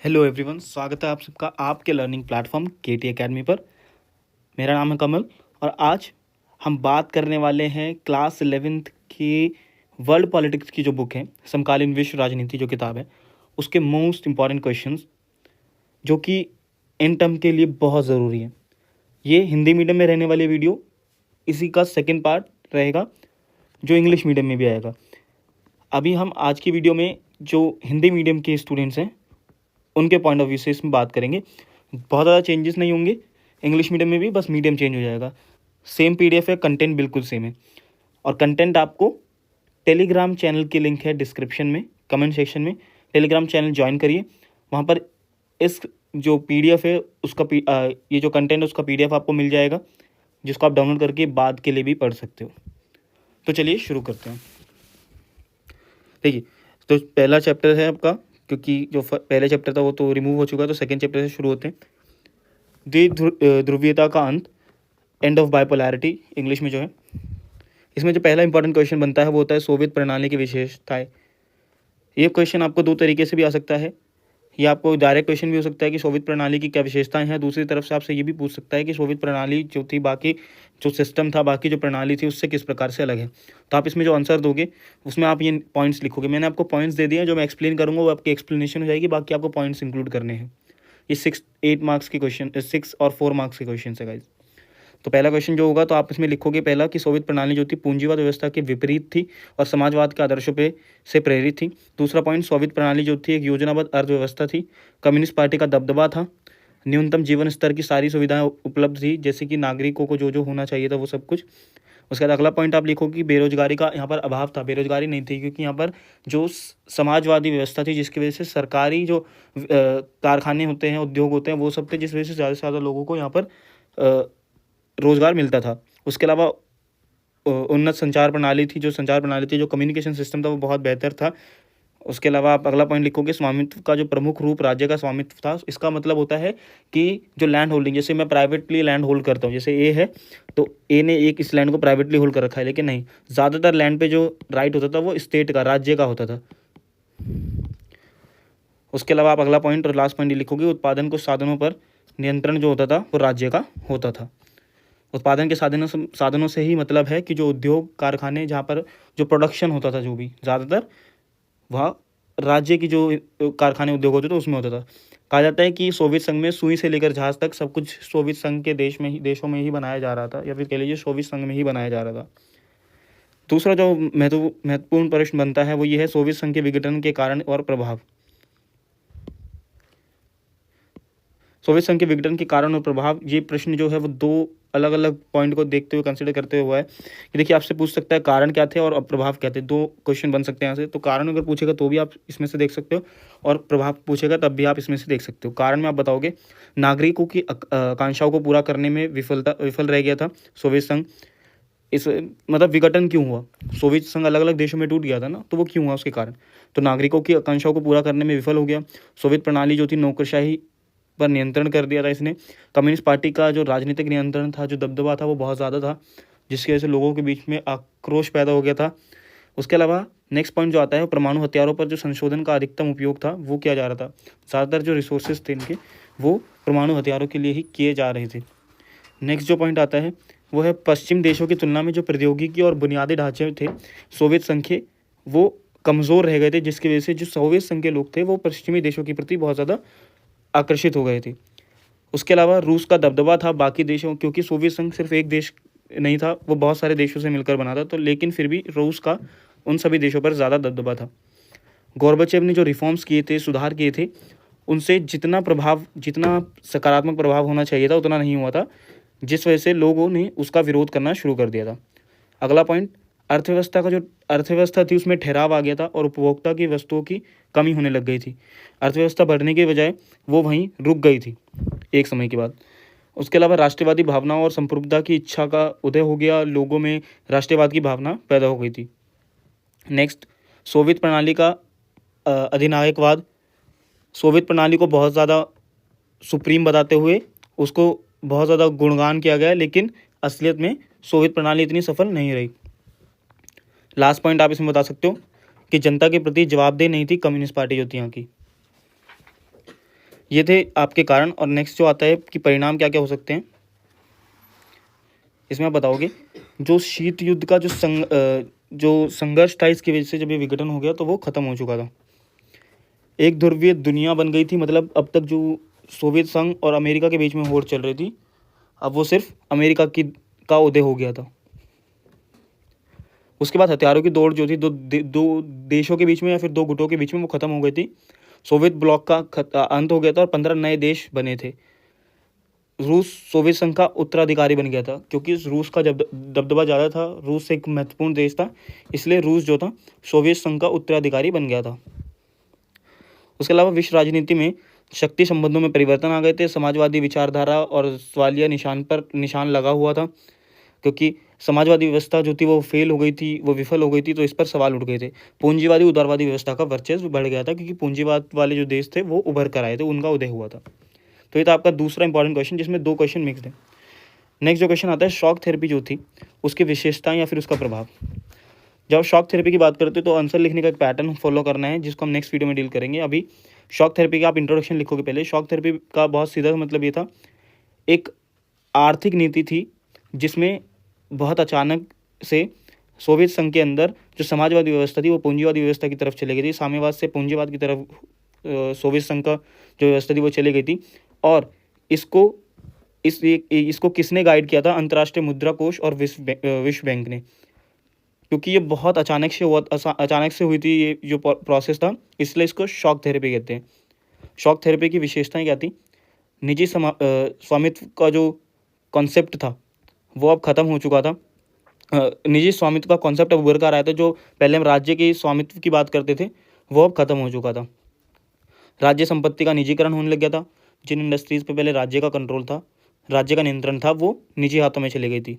Hello everyone, स्वागत है आप सबका आपके लर्निंग प्लेटफॉर्म केटी एकेडमी पर। मेरा नाम है कमल और आज हम बात करने वाले हैं क्लास 11th की वर्ल्ड पॉलिटिक्स की जो बुक है, समकालीन विश्व राजनीति जो किताब है, उसके मोस्ट इम्पॉर्टेंट क्वेश्चंस जो कि इन टर्म के लिए बहुत ज़रूरी है। ये हिंदी मीडियम में रहने वाली वीडियो इसी का सेकेंड पार्ट रहेगा जो इंग्लिश मीडियम में भी आएगा। अभी हम आज की वीडियो में जो हिंदी मीडियम के स्टूडेंट्स हैं उनके पॉइंट ऑफ व्यू से इसमें बात करेंगे। बहुत ज़्यादा चेंजेस नहीं होंगे, इंग्लिश मीडियम में भी बस मीडियम चेंज हो जाएगा। सेम पीडीएफ है, कंटेंट बिल्कुल सेम है और कंटेंट आपको टेलीग्राम चैनल की लिंक है डिस्क्रिप्शन में, कमेंट सेक्शन में। टेलीग्राम चैनल ज्वाइन करिए, वहाँ पर इस जो पीडीएफ है उसका ये जो कंटेंट है उसका पीडीएफ आपको मिल जाएगा, जिसको आप डाउनलोड करके बाद के लिए भी पढ़ सकते हो। तो चलिए शुरू करते हैं। देखिए, तो पहला चैप्टर है आपका, क्योंकि जो पहले चैप्टर था वो तो रिमूव हो चुका है, तो सेकंड चैप्टर से शुरू होते हैं। द्विध्रुवीयता का अंत, एंड ऑफ बाइपोलैरिटी इंग्लिश में जो है। इसमें जो पहला इंपॉर्टेंट क्वेश्चन बनता है वो होता है सोवियत प्रणाली की विशेषताएं। ये क्वेश्चन आपको दो तरीके से भी आ सकता है। ये आपको डायरेक्ट क्वेश्चन भी हो सकता है कि सोवियत प्रणाली की क्या विशेषताएं हैं। दूसरी तरफ से आपसे ये भी पूछ सकता है कि सोवियत प्रणाली जो थी, बाकी जो सिस्टम था, बाकी जो प्रणाली थी उससे किस प्रकार से अलग है। तो आप इसमें जो आंसर दोगे उसमें आप ये पॉइंट्स लिखोगे। मैंने आपको पॉइंट्स दे दिए हैं, जो मैं एक्सप्लेन करूँगा वो आपकी एक्सप्लेनेशन हो जाएगी, बाकी आपको पॉइंट्स इंक्लूड करने हैं। ये 6-8 मार्क्स के क्वेश्चन, 6 और 4 मार्क्स के क्वेश्चन है गाइज। तो पहला क्वेश्चन जो होगा तो आप इसमें लिखोगे पहला कि सोवियत प्रणाली जो थी पूंजीवाद व्यवस्था के विपरीत थी और समाजवाद के आदर्शों पे से प्रेरित थी। दूसरा पॉइंट, सोवियत प्रणाली जो थी एक योजनाबद्ध अर्थव्यवस्था थी, कम्युनिस्ट पार्टी का दबदबा था, न्यूनतम जीवन स्तर की सारी सुविधाएं उपलब्ध थी, जैसे कि नागरिकों को जो जो होना चाहिए था वो सब कुछ। उसके बाद अगला पॉइंट आप लिखो कि बेरोजगारी का यहाँ पर अभाव था, बेरोजगारी नहीं थी, क्योंकि यहाँ पर जो समाजवादी व्यवस्था थी जिसकी वजह से सरकारी जो कारखाने होते हैं, उद्योग होते हैं, वो सब थे, जिस वजह से ज़्यादा से ज़्यादा लोगों को यहाँ पर रोज़गार मिलता था। उसके अलावा उन्नत संचार प्रणाली थी, जो कम्युनिकेशन सिस्टम था वो बहुत बेहतर था। उसके अलावा आप अगला पॉइंट लिखोगे स्वामित्व का जो प्रमुख रूप राज्य का स्वामित्व था। इसका मतलब होता है कि जो लैंड होल्डिंग, जैसे मैं प्राइवेटली लैंड होल्ड करता हूँ, जैसे ए है तो ए ने एक इस लैंड को प्राइवेटली होल्ड कर रखा है, लेकिन नहीं, ज़्यादातर लैंड पे जो राइट होता था वो स्टेट का, राज्य का होता था। उसके अलावा आप अगला पॉइंट और लास्ट पॉइंट लिखोगे उत्पादन को साधनों पर नियंत्रण जो होता था वो राज्य का होता था। उत्पादन के साधनों से ही मतलब है कि जो उद्योग कारखाने, जहाँ पर जो प्रोडक्शन होता था, जो भी ज़्यादातर वह राज्य की जो कारखाने उद्योग होते थे उसमें होता था। कहा जाता है कि सोवियत संघ में सुई से लेकर जहाज़ तक सब कुछ सोवियत संघ के देशों में ही बनाया जा रहा था, या फिर कह लीजिए सोवियत संघ में ही बनाया जा रहा था। दूसरा जो महत्वपूर्ण प्रश्न बनता है वो ये है सोवियत संघ के विघटन के कारण और प्रभाव। सोवियत संघ के विघटन के कारण और प्रभाव, ये प्रश्न जो है वो दो अलग अलग पॉइंट को देखते हुए, कंसिडर करते हुए है कि देखिए आपसे पूछ सकता है कारण क्या थे और प्रभाव क्या थे। दो क्वेश्चन बन सकते हैं यहाँ से। तो कारण अगर पूछेगा तो भी आप इसमें से देख सकते हो, और प्रभाव पूछेगा तब भी आप इसमें से देख सकते हो। कारण में आप बताओगे नागरिकों की आकांक्षाओं को पूरा करने में विफल रह गया था सोवियत संघ। इस मतलब विघटन क्यों हुआ, सोवियत संघ अलग अलग देशों में टूट गया था ना, तो वो क्यों हुआ उसके कारण। तो नागरिकों की आकांक्षाओं को पूरा करने में विफल हो गया। सोवियत प्रणाली जो थी नौकरशाही पर नियंत्रण कर दिया था इसने। कम्युनिस्ट पार्टी का जो राजनीतिक नियंत्रण था, जो दबदबा था वो बहुत ज़्यादा था, जिसकी वजह से लोगों के बीच में आक्रोश पैदा हो गया था। उसके अलावा नेक्स्ट पॉइंट जो आता है, परमाणु हथियारों पर जो संशोधन का अधिकतम उपयोग था वो किया जा रहा था। ज़्यादातर जो रिसोर्सेज थे इनके वो परमाणु हथियारों के लिए ही किए जा रहे थे। नेक्स्ट जो पॉइंट आता है वो है पश्चिम देशों की तुलना में जो प्रौद्योगिकी और बुनियादी ढांचे थे सोवियत संघ के, वो कमज़ोर रह गए थे, जिसकी वजह से जो सोवियत संघ के लोग थे वो पश्चिमी देशों के प्रति बहुत ज़्यादा आकर्षित हो गए थे। उसके अलावा रूस का दबदबा था बाकी देशों, क्योंकि सोवियत संघ सिर्फ एक देश नहीं था, वो बहुत सारे देशों से मिलकर बना था, तो लेकिन फिर भी रूस का उन सभी देशों पर ज़्यादा दबदबा था। गोर्बाचेव ने जो रिफॉर्म्स किए थे, सुधार किए थे, उनसे जितना सकारात्मक प्रभाव होना चाहिए था उतना नहीं हुआ था, जिस वजह से लोगों ने उसका विरोध करना शुरू कर दिया था। अगला पॉइंट, अर्थव्यवस्था थी उसमें ठहराव आ गया था और उपभोक्ता की वस्तुओं की कमी होने लग गई थी। अर्थव्यवस्था बढ़ने के बजाय वो वहीं रुक गई थी एक समय के बाद। उसके अलावा राष्ट्रवादी भावना और संप्रभुता की इच्छा का उदय हो गया, लोगों में राष्ट्रवाद की भावना पैदा हो गई थी। नेक्स्ट, सोवियत प्रणाली का अधिनायकवाद। सोवियत प्रणाली को बहुत ज़्यादा सुप्रीम बताते हुए उसको बहुत ज़्यादा गुणगान किया गया, लेकिन असलियत में सोवियत प्रणाली इतनी सफल नहीं रही। लास्ट पॉइंट आप इसमें बता सकते हो कि जनता के प्रति जवाबदेह नहीं थी कम्युनिस्ट पार्टी जो थी यहाँ की। ये थे आपके कारण। और नेक्स्ट जो आता है कि परिणाम क्या क्या हो सकते हैं, इसमें आप बताओगे। जो शीत युद्ध का जो संघर्ष था, इसकी वजह से जब ये विघटन हो गया तो वो खत्म हो चुका था। एक ध्रुवीय दुनिया बन गई थी, मतलब अब तक जो सोवियत संघ और अमेरिका के बीच में होड़ चल रही थी, अब वो सिर्फ अमेरिका की का उदय हो गया था। उसके बाद हथियारों की दौड़ जो थी दो देशों के बीच में या फिर दो गुटों के बीच में, वो खत्म हो गई थी। सोवियत ब्लॉक का अंत हो गया था और 15 नए देश बने थे। रूस सोवियत संघ का उत्तराधिकारी बन गया था, क्योंकि रूस का जब दबदबा ज़्यादा था, रूस एक महत्वपूर्ण देश था, इसलिए रूस जो था सोवियत संघ का उत्तराधिकारी बन गया था। उसके अलावा विश्व राजनीति में शक्ति संबंधों में परिवर्तन आ गए थे। समाजवादी विचारधारा और सवालिया निशान लगा हुआ था, क्योंकि समाजवादी व्यवस्था जो थी वो फेल हो गई थी, वो विफल हो गई थी, तो इस पर सवाल उठ गए थे। पूंजीवादी उदारवादी व्यवस्था का वर्चस्व बढ़ गया था, क्योंकि पूंजीवाद वाले जो देश थे वो उभर कर आए थे, उनका उदय हुआ था। तो ये था आपका दूसरा इंपॉर्टेंट क्वेश्चन, जिसमें 2 क्वेश्चन मिक्स है। नेक्स्ट जो क्वेश्चन आता है, शॉक थेरेपी जो थी उसकी विशेषताएं या फिर उसका प्रभाव। जब शॉक थेरेपी की बात करते हैं तो आंसर लिखने का एक पैटर्न फॉलो करना है, जिसको हम नेक्स्ट वीडियो में डील करेंगे। अभी शॉक थेरेपी का आप इंट्रोडक्शन लिखोगे पहले। शॉक थेरेपी का बहुत सीधा मतलब ये था, एक आर्थिक नीति थी जिसमें बहुत अचानक से सोवियत संघ के अंदर जो समाजवादी व्यवस्था थी वो पूंजीवादी व्यवस्था की तरफ चली गई थी, साम्यवाद से पूंजीवाद की तरफ सोवियत संघ का जो व्यवस्था थी वो चली गई थी। और इसको किसने गाइड किया था? अंतर्राष्ट्रीय मुद्रा कोष और विश्व बैंक ने, क्योंकि ये बहुत अचानक से हुई थी ये जो प्रोसेस था, इसलिए इसको शॉक थेरेपी कहते हैं। शॉक थेरेपी की विशेषताएं क्या थी? निजी स्वामित्व का जो कॉन्सेप्ट था वो अब खत्म हो चुका था। निजी स्वामित्व का कॉन्सेप्ट अब उभर कर आया था। जो पहले हम राज्य के स्वामित्व की बात करते थे वो अब खत्म हो चुका था। राज्य संपत्ति का निजीकरण होने लग गया था। जिन इंडस्ट्रीज पे पहले राज्य का कंट्रोल था, राज्य का नियंत्रण था, वो निजी हाथों में चली गई थी।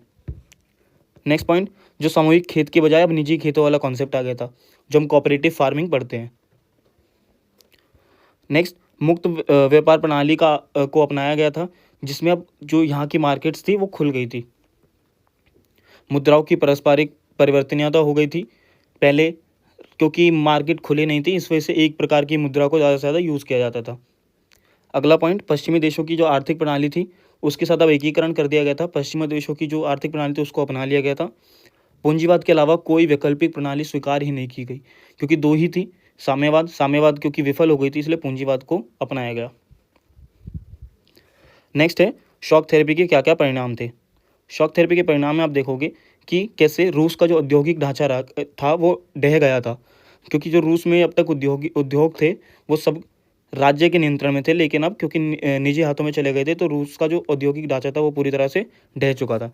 नेक्स्ट पॉइंट, जो सामूहिक खेत के बजाय अब निजी खेतों वाला कॉन्सेप्ट आ गया था, जो हम कोऑपरेटिव फार्मिंग पढ़ते हैं। नेक्स्ट, मुक्त व्यापार प्रणाली को अपनाया गया था, जिसमें अब जो यहाँ की मार्केट्स थी वो खुल गई थी। मुद्राओं की पारस्परिक परिवर्तनीयता हो गई थी। पहले क्योंकि मार्केट खुली नहीं थी, इस वजह से एक प्रकार की मुद्रा को ज़्यादा से ज़्यादा यूज़ किया जाता था। अगला पॉइंट, पश्चिमी देशों की जो आर्थिक प्रणाली थी उसके साथ अब एकीकरण कर दिया गया था। पश्चिमी देशों की जो आर्थिक प्रणाली थी उसको अपना लिया गया था। पूंजीवाद के अलावा कोई वैकल्पिक प्रणाली स्वीकार ही नहीं की गई, क्योंकि 2 ही थी, साम्यवाद क्योंकि विफल हो गई थी, इसलिए पूंजीवाद को अपनाया गया। नेक्स्ट है, शॉक थेरेपी के क्या क्या परिणाम थे। शॉक थेरेपी के परिणाम में आप देखोगे कि कैसे रूस का जो औद्योगिक ढांचा था वो ढह गया था, क्योंकि जो रूस में अब तक उद्योग थे वो सब राज्य के नियंत्रण में थे, लेकिन अब क्योंकि निजी हाथों में चले गए थे तो रूस का जो औद्योगिक ढांचा था वो पूरी तरह से ढह चुका था।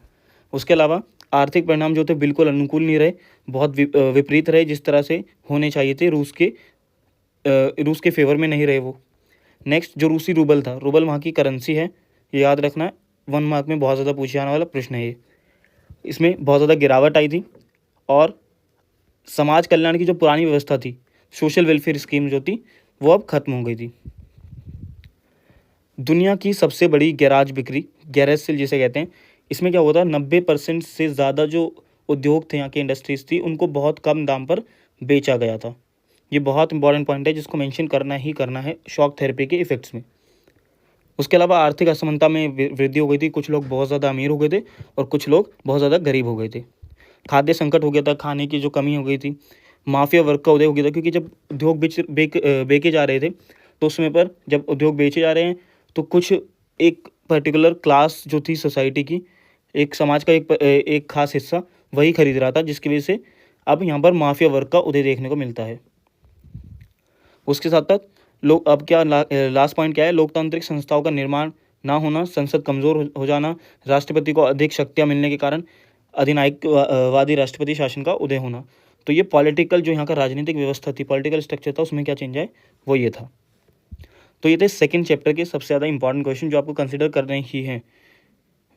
उसके अलावा आर्थिक परिणाम जो थे बिल्कुल अनुकूल नहीं रहे, बहुत विपरीत रहे, जिस तरह से होने चाहिए थे रूस के फेवर में नहीं रहे वो। नेक्स्ट, जो रूसी रूबल था, रूबल वहाँ की करेंसी है, ये याद रखना है, 1 मार्क में बहुत ज़्यादा पूछे जाने वाला प्रश्न है ये। इसमें बहुत ज़्यादा गिरावट आई थी और समाज कल्याण की जो पुरानी व्यवस्था थी, सोशल वेलफेयर स्कीम जो थी वो अब खत्म हो गई थी। दुनिया की सबसे बड़ी गैराज बिक्री, गैरेज सेल जिसे कहते हैं, इसमें क्या होता है, 90% से ज़्यादा जो उद्योग थे, यहाँ की इंडस्ट्रीज़ थी, उनको बहुत कम दाम पर बेचा गया था। ये बहुत इंपॉर्टेंट पॉइंट है जिसको मेंशन करना ही करना है शॉक थेरेपी के इफेक्ट्स में। उसके अलावा आर्थिक असमानता में वृद्धि हो गई थी, कुछ लोग बहुत ज़्यादा अमीर हो गए थे और कुछ लोग बहुत ज़्यादा गरीब हो गए थे। खाद्य संकट हो गया था, खाने की जो कमी हो गई थी। माफिया वर्ग का उदय हो गया था, क्योंकि जब उद्योग बेचे जा रहे थे तो उस समय पर जब उद्योग बेचे जा रहे हैं तो कुछ एक पर्टिकुलर क्लास जो थी सोसाइटी की, एक समाज का एक खास हिस्सा वही खरीद रहा था, जिसकी वजह से अब यहाँ पर माफिया वर्ग का उदय देखने को मिलता है। उसके साथ साथ लोग अब क्या लास्ट पॉइंट क्या है, लोकतांत्रिक संस्थाओं का निर्माण ना होना, संसद कमज़ोर हो जाना, राष्ट्रपति को अधिक शक्तियाँ मिलने के कारण अधिनायकवादी राष्ट्रपति शासन का उदय होना। तो ये पॉलिटिकल जो यहाँ का राजनीतिक व्यवस्था थी, पॉलिटिकल स्ट्रक्चर था, उसमें क्या चेंज आए वो ये था। तो ये थे सेकंड चैप्टर के सबसे ज़्यादा इंपॉर्टेंट क्वेश्चन जो आपको कंसिडर करने ही हैं।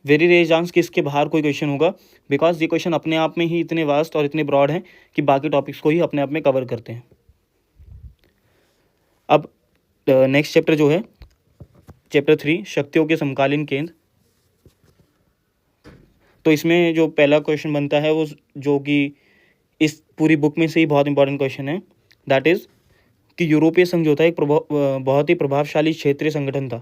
वेरी रेयर चांस कि इसके बाहर कोई क्वेश्चन होगा, बिकॉज ये क्वेश्चन अपने आप में ही इतने वास्ट और इतने ब्रॉड हैं कि बाकी टॉपिक्स को ही अपने आप में कवर करते हैं। अब नेक्स्ट चैप्टर जो है चैप्टर 3, शक्तियों के समकालीन केंद्र। तो इसमें जो पहला क्वेश्चन बनता है वो जो कि इस पूरी बुक में से ही बहुत इंपॉर्टेंट क्वेश्चन है, दैट इज़ कि यूरोपीय संघ जो था एक बहुत ही प्रभावशाली क्षेत्रीय संगठन था।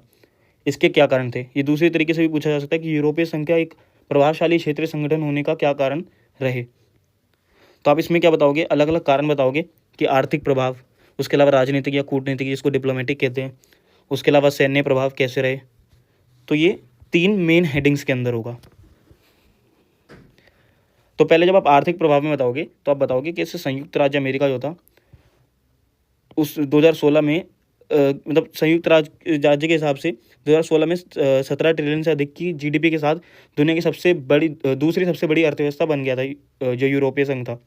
इसके क्या कारण थे? ये दूसरे तरीके से भी पूछा जा सकता है कि यूरोपीय संघ का एक प्रभावशाली क्षेत्रीय संगठन होने का क्या कारण रहे? तो आप इसमें क्या बताओगे? अलग अलग कारण बताओगे कि आर्थिक प्रभाव, उसके अलावा राजनीतिक या कूटनीतिक जिसको डिप्लोमेटिक कहते हैं, उसके अलावा सैन्य प्रभाव कैसे रहे। तो ये 3 मेन हेडिंग्स के अंदर होगा। तो पहले जब आप आर्थिक प्रभाव में बताओगे तो आप बताओगे कि इससे संयुक्त राज्य अमेरिका जो था उस 2016 में मतलब संयुक्त राज्य के हिसाब से 2016 में 17 ट्रिलियन से अधिक की जीडीपी के साथ दुनिया की सबसे बड़ी दूसरी सबसे बड़ी अर्थव्यवस्था बन गया था जो यूरोपीय संघ था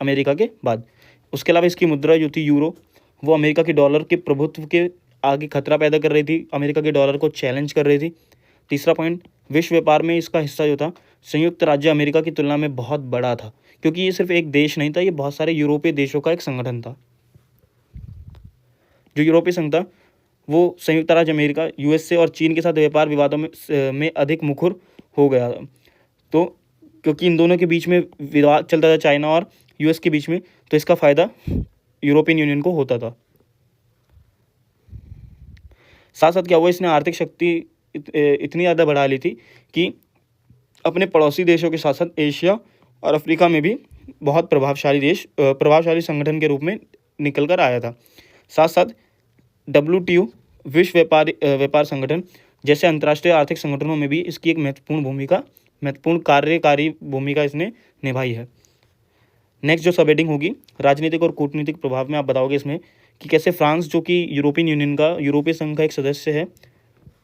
अमेरिका के बाद। उसके अलावा इसकी मुद्रा जो थी यूरो, वो अमेरिका के डॉलर के प्रभुत्व के आगे खतरा पैदा कर रही थी, अमेरिका के डॉलर को चैलेंज कर रही थी। तीसरा पॉइंट, विश्व व्यापार में इसका हिस्सा जो था संयुक्त राज्य अमेरिका की तुलना में बहुत बड़ा था, क्योंकि ये सिर्फ एक देश नहीं था, ये बहुत सारे यूरोपीय देशों का एक संगठन था। जो यूरोपीय संघ था वो संयुक्त राज्य अमेरिका, यूएसए और चीन के साथ व्यापार विवादों में अधिक मुखर हो गया। तो क्योंकि इन दोनों के बीच में विवाद चलता था, चाइना और यूएस के बीच में, तो इसका फ़ायदा यूरोपियन यूनियन को होता था। साथ साथ क्या हुआ, इसने आर्थिक शक्ति इतनी ज़्यादा बढ़ा ली थी कि अपने पड़ोसी देशों के साथ साथ एशिया और अफ्रीका में भी बहुत प्रभावशाली संगठन के रूप में निकल कर आया था। साथ साथ WTO विश्व व्यापार संगठन जैसे अंतर्राष्ट्रीय आर्थिक संगठनों में भी इसकी एक महत्वपूर्ण कार्यकारी भूमिका इसने निभाई है। नेक्स्ट जो सब हेडिंग होगी राजनीतिक और कूटनीतिक प्रभाव में, आप बताओगे इसमें कि कैसे फ्रांस जो कि यूरोपीय संघ का एक सदस्य है,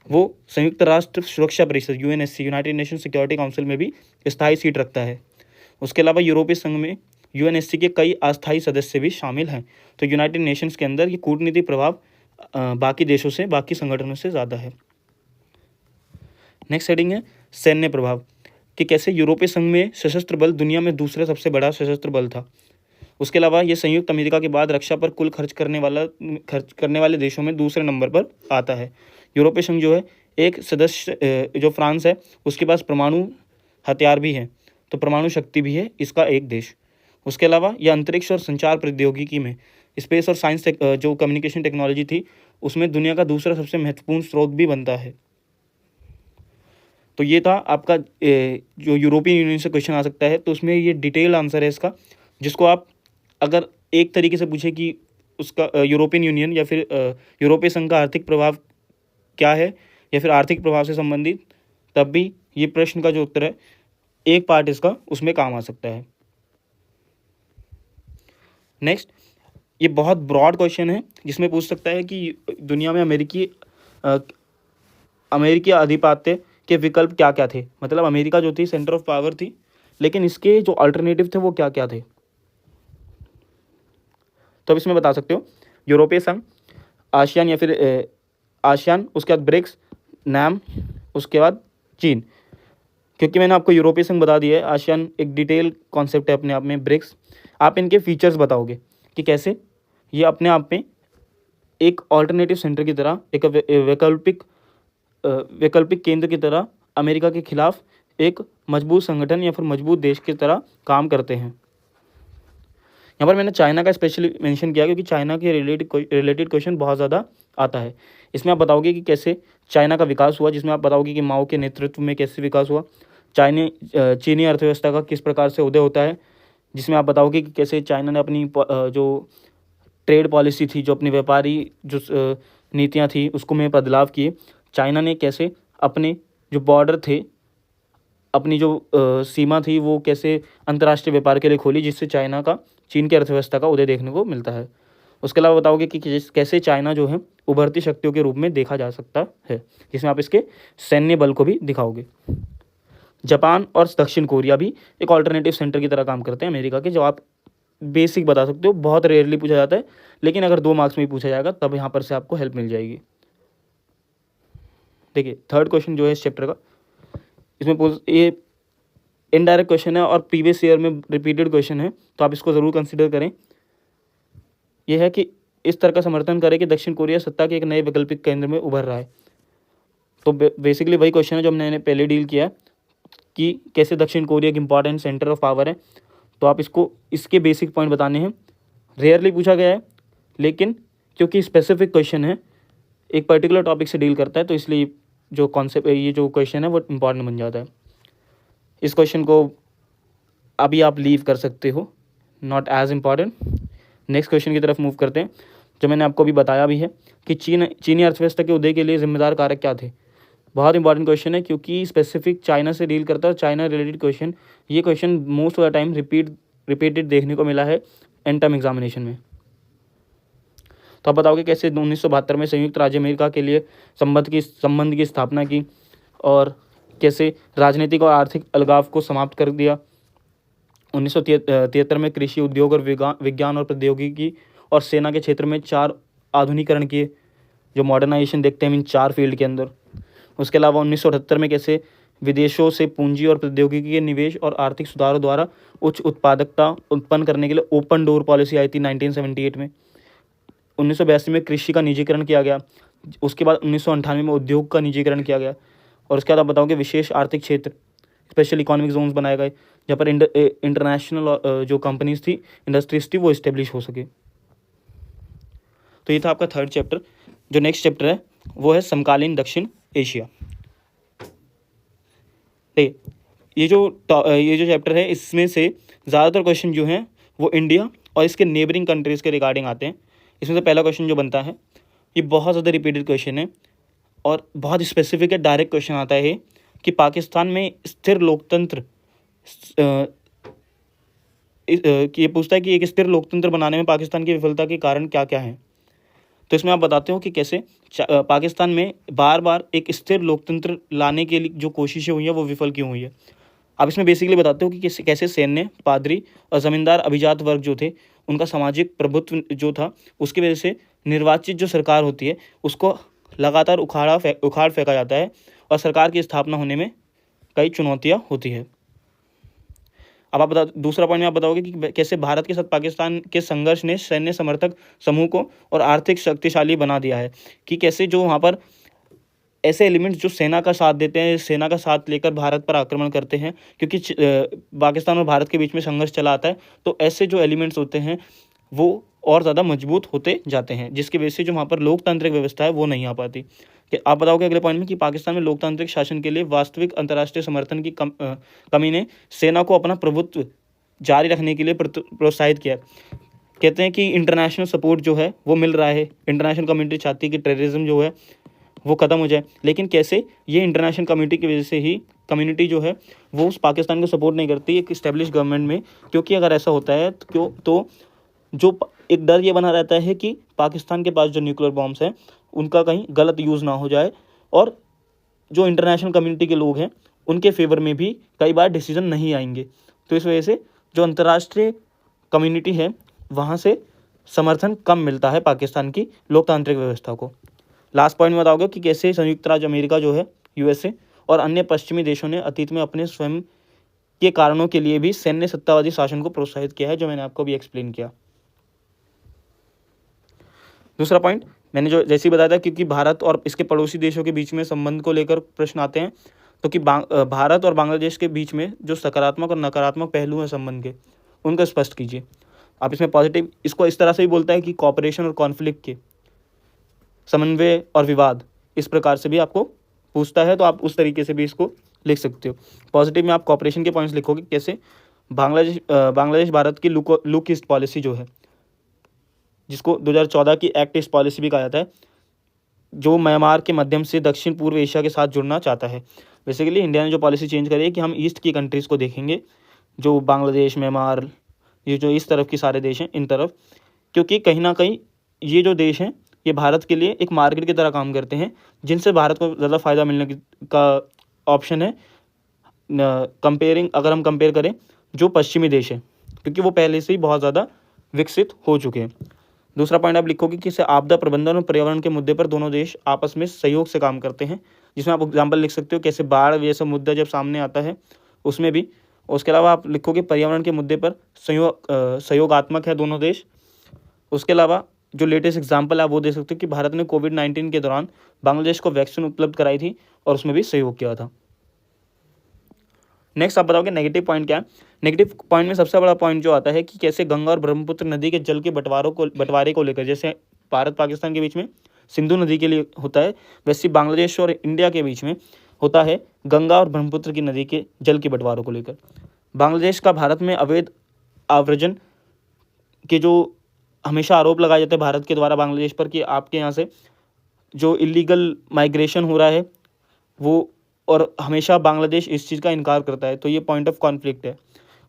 वो संयुक्त राष्ट्र सुरक्षा परिषद UNSC United nation security council में भी स्थायी सीट रखता है। उसके अलावा यूरोपीय संघ में UNSC के कई अस्थायी सदस्य भी शामिल हैं। तो यूनाइटेड नेशंस के अंदर ये कूटनीतिक प्रभाव बाकी संगठनों से ज़्यादा है। नेक्स्ट हेडिंग है सैन्य प्रभाव, कि कैसे यूरोपीय संघ में सशस्त्र बल दुनिया में दूसरा सबसे बड़ा सशस्त्र बल था। उसके अलावा ये संयुक्त अमेरिका के बाद रक्षा पर कुल खर्च करने वाले देशों में दूसरे नंबर पर आता है। यूरोपीय संघ जो है एक सदस्य जो फ्रांस है उसके पास परमाणु हथियार भी है, तो परमाणु शक्ति भी है इसका एक देश। उसके अलावा यह अंतरिक्ष और संचार प्रौद्योगिकी में स्पेस और साइंस जो कम्युनिकेशन टेक्नोलॉजी थी उसमें दुनिया का दूसरा सबसे महत्वपूर्ण स्रोत भी बनता है। तो ये था आपका जो यूरोपियन यूनियन से क्वेश्चन आ सकता है, तो उसमें ये डिटेल आंसर है इसका, जिसको आप अगर एक तरीके से पूछे कि उसका यूरोपियन यूनियन या फिर यूरोपीय संघ का आर्थिक प्रभाव क्या है या फिर आर्थिक प्रभाव से संबंधित, तब भी ये प्रश्न का जो उत्तर है एक पार्ट इसका उसमें काम आ सकता है। नेक्स्ट, ये बहुत ब्रॉड क्वेश्चन है जिसमें पूछ सकता है कि दुनिया में अमेरिकी आधिपत्य के विकल्प क्या क्या थे। मतलब अमेरिका जो थी सेंटर ऑफ पावर थी, लेकिन इसके जो अल्टरनेटिव थे वो क्या क्या थे। तो अब इसमें बता सकते हो यूरोपीय संघ, आसियान या फिर आसियान, उसके बाद ब्रिक्स, नाम, उसके बाद चीन। क्योंकि मैंने आपको यूरोपीय संघ बता दिया है, आसियान एक डिटेल कॉन्सेप्ट है अपने आप में। ब्रिक्स, आप इनके फीचर्स बताओगे कि कैसे ये अपने आप में एक ऑल्टरनेटिव सेंटर की तरह, एक वैकल्पिक केंद्र की तरह अमेरिका के खिलाफ एक मजबूत संगठन या फिर मजबूत देश की तरह काम करते हैं। यहाँ पर मैंने चाइना का स्पेशली मेंशन किया क्योंकि चाइना के रिलेटेड क्वेश्चन बहुत ज़्यादा आता है। इसमें आप बताओगे कि कैसे चाइना का विकास हुआ, जिसमें आप बताओगे कि माओ के नेतृत्व में कैसे विकास हुआ, चीनी अर्थव्यवस्था का किस प्रकार से उदय होता है, जिसमें आप बताओगे कि कैसे चाइना ने अपनी जो ट्रेड पॉलिसी थी, जो अपनी व्यापारी जो नीतियाँ थी उसको में बदलाव किए। चाइना ने कैसे अपने जो बॉर्डर थे, अपनी जो सीमा थी वो कैसे अंतर्राष्ट्रीय व्यापार के लिए खोली, जिससे चीन की अर्थव्यवस्था का उदय देखने को मिलता है। उसके अलावा बताओगे कि कैसे चाइना जो है उभरती शक्तियों के रूप में देखा जा सकता है, जिसमें आप इसके सैन्य बल को भी दिखाओगे। जापान और दक्षिण कोरिया भी एक ऑल्टरनेटिव सेंटर की तरह काम करते हैं अमेरिका के, जो आप बेसिक बता सकते हो, बहुत रेयरली पूछा जाता है, लेकिन अगर 2 मार्क्स में ही पूछा जाएगा तब यहाँ पर से आपको हेल्प मिल जाएगी। देखिए थर्ड क्वेश्चन जो है इस चैप्टर का, इसमें ये इनडायरेक्ट क्वेश्चन है और प्रीवियस ईयर में रिपीटेड क्वेश्चन है, तो आप इसको ज़रूर कंसिडर करें। यह है कि इस तरह का समर्थन करें कि दक्षिण कोरिया सत्ता के एक नए वैकल्पिक केंद्र में उभर रहा है। तो बेसिकली वही क्वेश्चन है जो हमने पहले डील किया कि कैसे दक्षिण कोरिया एक इंपॉर्टेंट सेंटर ऑफ पावर है। तो आप इसके बेसिक पॉइंट बताने हैं। रेयरली पूछा गया है, लेकिन क्योंकि स्पेसिफिक क्वेश्चन है, एक पर्टिकुलर टॉपिक से डील करता है, तो इसलिए जो कॉन्सेप्ट, ये जो क्वेश्चन है वो इम्पॉर्टेंट बन जाता है। इस क्वेश्चन को अभी आप लीव कर सकते हो, not as important. Next question की तरफ मूव करते हैं, जो मैंने आपको अभी बताया भी है कि चीनी अर्थव्यवस्था के उदय के लिए जिम्मेदार कारक क्या थे। बहुत इंपॉर्टेंट क्वेश्चन है, क्योंकि स्पेसिफिक चाइना से डील करता है और चाइना रिलेटेड क्वेश्चन, ये question most of the time repeated देखने को मिला है एंड टर्म एग्जामिनेशन में। तो आप बताओगे कैसे 1972 में संयुक्त राज्य अमेरिका के लिए संबंध की स्थापना की और कैसे राजनीतिक और आर्थिक अलगाव को समाप्त कर दिया। 1973 में कृषि, उद्योग और विज्ञान और प्रौद्योगिकी और सेना के क्षेत्र में 4 आधुनिकीकरण किए, जो मॉडर्नाइजेशन देखते हैं इन 4 फील्ड के अंदर। उसके अलावा 1978 में कैसे विदेशों से पूंजी और प्रौद्योगिकी के निवेश और आर्थिक सुधारों द्वारा उच्च उत्पादकता उत्पन्न करने के लिए ओपन डोर पॉलिसी आई थी 1978 में। 1982 में कृषि का निजीकरण किया गया। उसके बाद 1998 में उद्योग का निजीकरण किया गया। और उसके बाद आप बताओगे विशेष आर्थिक क्षेत्र, स्पेशल इकोनॉमिक जोन्स बनाए गए, जहाँ पर इंटरनेशनल जो कंपनीज थी, इंडस्ट्रीज थी, वो इस्टेब्लिश हो सके। तो ये था आपका 3rd चैप्टर। जो नेक्स्ट चैप्टर है वो है समकालीन दक्षिण एशिया। ये जो चैप्टर है, इसमें से ज़्यादातर क्वेश्चन जो हैं वो इंडिया और इसके नेबरिंग कंट्रीज़ के रिगार्डिंग आते हैं। इसमें से पहला क्वेश्चन जो बनता है, ये बहुत ज़्यादा रिपीटेड क्वेश्चन है और बहुत स्पेसिफिक है। डायरेक्ट क्वेश्चन आता है कि पाकिस्तान में स्थिर लोकतंत्र ये पूछता है कि एक स्थिर लोकतंत्र बनाने में पाकिस्तान की विफलता के कारण क्या क्या हैं। तो इसमें आप बताते हो कि कैसे पाकिस्तान में बार बार एक स्थिर लोकतंत्र लाने के लिए जो कोशिशें हुई हैं वो विफल क्यों हुई है। आप इसमें बेसिकली बताते हो कि कैसे सैन्य, पादरी और ज़मींदार अभिजात वर्ग जो थे, उनका सामाजिक प्रभुत्व जो था, उसकी वजह से निर्वाचित जो सरकार होती है उसको लगातार उखाड़ फेंका जाता है और सरकार की स्थापना होने में कई चुनौतियाँ होती है। अब आप दूसरा पॉइंट में आप बताओगे कि कैसे भारत के साथ पाकिस्तान के संघर्ष ने सैन्य समर्थक समूह को और आर्थिक शक्तिशाली बना दिया है, कि कैसे जो वहाँ पर ऐसे एलिमेंट्स जो सेना का साथ देते हैं, सेना का साथ लेकर भारत पर आक्रमण करते हैं, क्योंकि पाकिस्तान और भारत के बीच में संघर्ष चला आता है, तो ऐसे जो एलिमेंट्स होते हैं वो और ज़्यादा मजबूत होते जाते हैं, जिसकी वजह से जो वहाँ पर लोकतांत्रिक व्यवस्था है वो नहीं आ पाती। कि आप बताओगे अगले पॉइंट में कि पाकिस्तान में लोकतांत्रिक शासन के लिए वास्तविक अंतर्राष्ट्रीय समर्थन की कमी ने सेना को अपना प्रभुत्व जारी रखने के लिए प्रोत्साहित किया। कहते हैं कि इंटरनेशनल सपोर्ट जो है वो मिल रहा है, इंटरनेशनल कम्युनिटी चाहती है कि टेररिज्म जो है वो ख़त्म हो जाए, लेकिन कैसे ये इंटरनेशनल कम्युनिटी की वजह से ही कम्युनिटी जो है वो उस पाकिस्तान को सपोर्ट नहीं करती एक इस्टेब्लिश गवर्नमेंट में, क्योंकि अगर ऐसा होता है तो जो एक डर ये बना रहता है कि पाकिस्तान के पास जो न्यूक्लियर बॉम्ब्स हैं उनका कहीं गलत यूज़ ना हो जाए, और जो इंटरनेशनल कम्युनिटी के लोग हैं उनके फेवर में भी कई बार डिसीजन नहीं आएंगे। तो इस वजह से जो अंतर्राष्ट्रीय कम्युनिटी है वहाँ से समर्थन कम मिलता है पाकिस्तान की लोकतांत्रिक व्यवस्था को। लास्ट पॉइंट में बताओगे कि कैसे संयुक्त राज्य अमेरिका जो है, यूएसए और अन्य पश्चिमी देशों ने अतीत में अपने स्वयं के कारणों के लिए भी सैन्य सत्तावादी शासन को प्रोत्साहित किया है, जो मैंने आपको अभी एक्सप्लेन किया। दूसरा पॉइंट मैंने जो जैसे ही बताया था, क्योंकि भारत और इसके पड़ोसी देशों के बीच में संबंध को लेकर प्रश्न आते हैं, तो कि भारत और बांग्लादेश के बीच में जो सकारात्मक और नकारात्मक पहलू हैं संबंध के, उनको स्पष्ट कीजिए। आप इसमें पॉजिटिव, इसको इस तरह से भी बोलता है कि कॉपरेशन और कॉन्फ्लिक्ट के समन्वय और विवाद, इस प्रकार से भी आपको पूछता है, तो आप उस तरीके से भी इसको लिख सकते हो। पॉजिटिव में आप कॉपरेशन के पॉइंट्स लिखोगे, कैसे बांग्लादेश भारत की लुक ईस्ट पॉलिसी जो है, जिसको 2014 की एक्ट ईस्ट पॉलिसी भी कहा जाता है, जो म्यांमार के माध्यम से दक्षिण पूर्व एशिया के साथ जुड़ना चाहता है। बेसिकली इंडिया ने जो पॉलिसी चेंज करी है कि हम ईस्ट की कंट्रीज़ को देखेंगे, जो बांग्लादेश, म्यांमार, ये जो इस तरफ की सारे देश हैं, इन तरफ, क्योंकि कहीं ना कहीं ये जो देश हैं ये भारत के लिए एक मार्केट की तरह काम करते हैं, जिनसे भारत को ज़्यादा फ़ायदा मिलने का ऑप्शन है कंपेयरिंग, अगर हम कंपेयर करें जो पश्चिमी देश हैं, क्योंकि वो पहले से ही बहुत ज़्यादा विकसित हो चुके हैं। दूसरा पॉइंट आप लिखोगे कि आपदा प्रबंधन और पर्यावरण के मुद्दे पर दोनों देश आपस में सहयोग से काम करते हैं, जिसमें आप एग्जाम्पल लिख सकते हो कैसे बाढ़ जैसा मुद्दा जब सामने आता है उसमें भी। उसके अलावा आप लिखोगे पर्यावरण के मुद्दे पर सहयोगात्मक है दोनों देश। उसके अलावा जो लेटेस्ट एग्जाम्पल आप वो दे सकते हो कि भारत ने कोविड-19 के दौरान बांग्लादेश को वैक्सीन उपलब्ध कराई थी और उसमें भी सहयोग किया था। नेक्स्ट आप बताओगे नेगेटिव पॉइंट क्या है। नेगेटिव पॉइंट में सबसे बड़ा पॉइंट जो आता है कि कैसे गंगा और ब्रह्मपुत्र नदी के जल के बंटवारे को लेकर, जैसे भारत पाकिस्तान के बीच में सिंधु नदी के लिए होता है, वैसे बांग्लादेश और इंडिया के बीच में होता है गंगा और ब्रह्मपुत्र की नदी के जल के बंटवारों को लेकर। बांग्लादेश का भारत में अवैध आव्रजन के जो हमेशा आरोप लगाए जाते हैं भारत के द्वारा बांग्लादेश पर कि आपके यहाँ से जो इलीगल माइग्रेशन हो रहा है वो, और हमेशा बांग्लादेश इस चीज़ का इनकार करता है, तो ये पॉइंट ऑफ कॉन्फ्लिक्ट है।